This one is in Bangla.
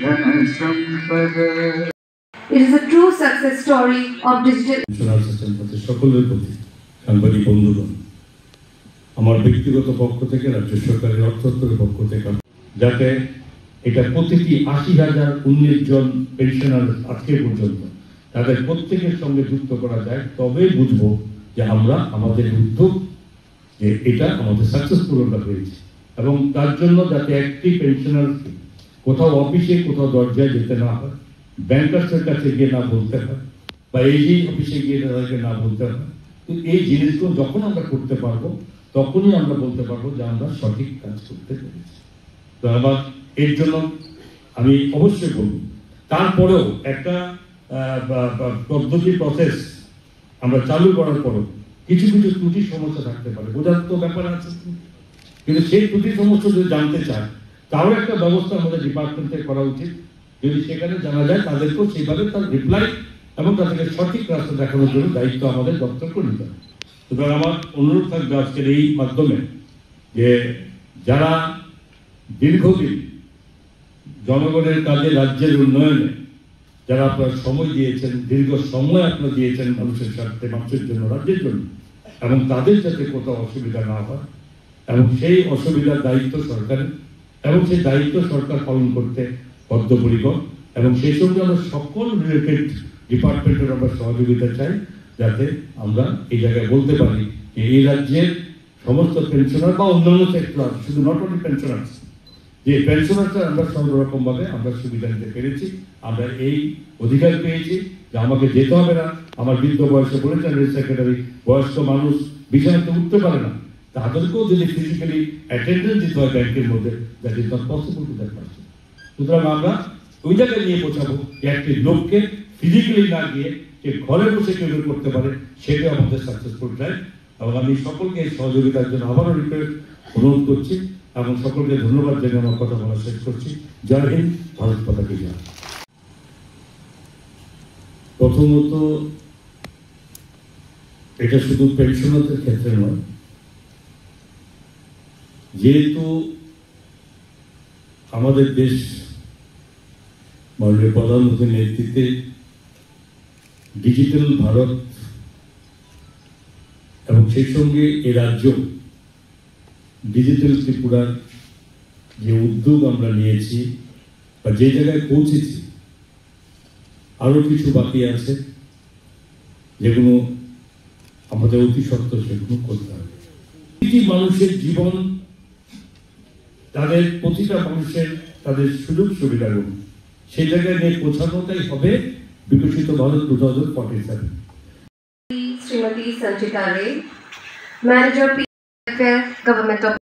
It is a true success story of digital. সকলের প্রতি সাংবাদিক বন্ধুগণ, আমার ব্যক্তিগত পক্ষ থেকে রাজ্য সরকারের অর্থ দপ্তরের পক্ষ থেকে যাতে এটা প্রতিটি ৮০,০০০ ১৯ জন পেনশনার আজকে পর্যন্ত তাদের প্রত্যেকের সঙ্গে যুক্ত করা যায়, তবে বুঝবো যে আমরা আমাদের উদ্যোগ যে এটা আমাদের সাকসেসফুল আমরা হয়েছে। এবং তার জন্য যাতে একটি পেনশনার কোথাও অফিসে কোথাও দরজায় যেতে না হয়, ব্যাংকার্সের কাছে গিয়ে না বলতে হয়, বা এজি অফিসে গিয়ে তাদেরকে না বলতে হয়। তো এই জিনিসগুলো যখন আমরা করতে পারবো তখনই আমরা বলতে পারবো যে আমরা সঠিক কাজ করতে পেরেছি। তো আবার এর জন্য আমি অবশ্যই বলবো, তারপরেও একটা পদ্ধতি প্রসেস আমরা চালু করার পরও কিছু কিছু ত্রুটি সমস্যা থাকতে পারে, বোঝার তো ব্যাপার আছে। কিন্তু সেই ত্রুটি সমস্যা যদি জানতে চায় তারও একটা ব্যবস্থা আমাদের ডিপার্টমেন্ট থেকে করা উচিত। যদি সেখানে জানা যায় তাদেরকেও সেইভাবে তার রিপ্লাই এবং তাদেরকে সঠিক রাস্তা দেখানোর জন্য দায়িত্ব আমাদের দপ্তরকে নিতে হবে। সুতরাং আমার অনুরোধ থাকবে আজকের এই মাধ্যমে যে যারা দীর্ঘদিন জনগণের কাজে রাজ্যের উন্নয়নে যারা আপনার সময় দিয়েছেন, দীর্ঘ সময় আপনারা দিয়েছেন মানুষের স্বার্থে, মানুষের জন্য, রাজ্যের জন্য, এবং তাদের যাতে কোথাও অসুবিধা না হয় এবং সেই অসুবিধার দায়িত্ব সরকারের, এবং সেই দায়িত্ব সরকার পালন করতে বদ্ধপরিকর। এবং সেই সঙ্গে আমরা সকল রিলেটেড ডিপার্টমেন্টের আমরা সহযোগিতা চাই, যাতে আমরা এই জায়গায় বলতে পারি যে এই রাজ্যের সমস্ত পেনশনার বা অন্যান্য সেক্টর, শুধু নট অনলি পেনশনার্স, যে পেনশনারটা আমরা সর্বরকমভাবে আমরা সুবিধা নিতে পেরেছি। আমরা এই অধিকার পেয়েছি যে আমাকে যেতে হবে না। আমার বৃদ্ধ বয়সে বলেছেন সেক্রেটারি, বয়স্ক মানুষ বিছানাতে উঠতে পারে না, তাদেরকেও যদি ফিজিক্যালি অ্যাটেন্ডেন্স দিতে হয় ব্যাংকের মধ্যে, that is not possible to that person. সুতরাং আমরা ওই জায়গায় নিয়ে পৌঁছাবো একটি লোককে ফিজিক্যালি না গিয়ে যে ঘরে বসে কেউ করতে পারে, সেটা আমাদের সাকসেসফুল ট্রাই। এবং আমি সকলকে এই সহযোগিতার জন্য আবারও অনুরোধ করছি এবং সকলকে ধন্যবাদ জানিয়ে আমার কথা বলা শেষ করছি। জয় হিন্দ, ভারত মাতা কি জয়। প্রথমত এটা শুধু পেনশনারদের ক্ষেত্রে নয়, যেহেতু আমাদের দেশ মাননীয় প্রধানমন্ত্রীর নেতৃত্বে ডিজিটাল ভারত এবং সেই সঙ্গে এ রাজ্য ডিজিটাল ত্রিপুরার যে উদ্যোগ আমরা নিয়েছি বা যে জায়গায় পৌঁছেছি, আরো কিছু বাকি আছে যেগুলো আমাদের অতি সত্ত্বর সেগুলো করতে হবে। প্রতিটি মানুষের জীবন, তাদের প্রতিটা মানুষের তাদের সুযোগ সুবিধাগুলো সেই জায়গায় নিয়ে পৌঁছানোটাই হবে বিকশিত Bharat 2047। Srimati Sanchita Ray, Manager, PFL, Government of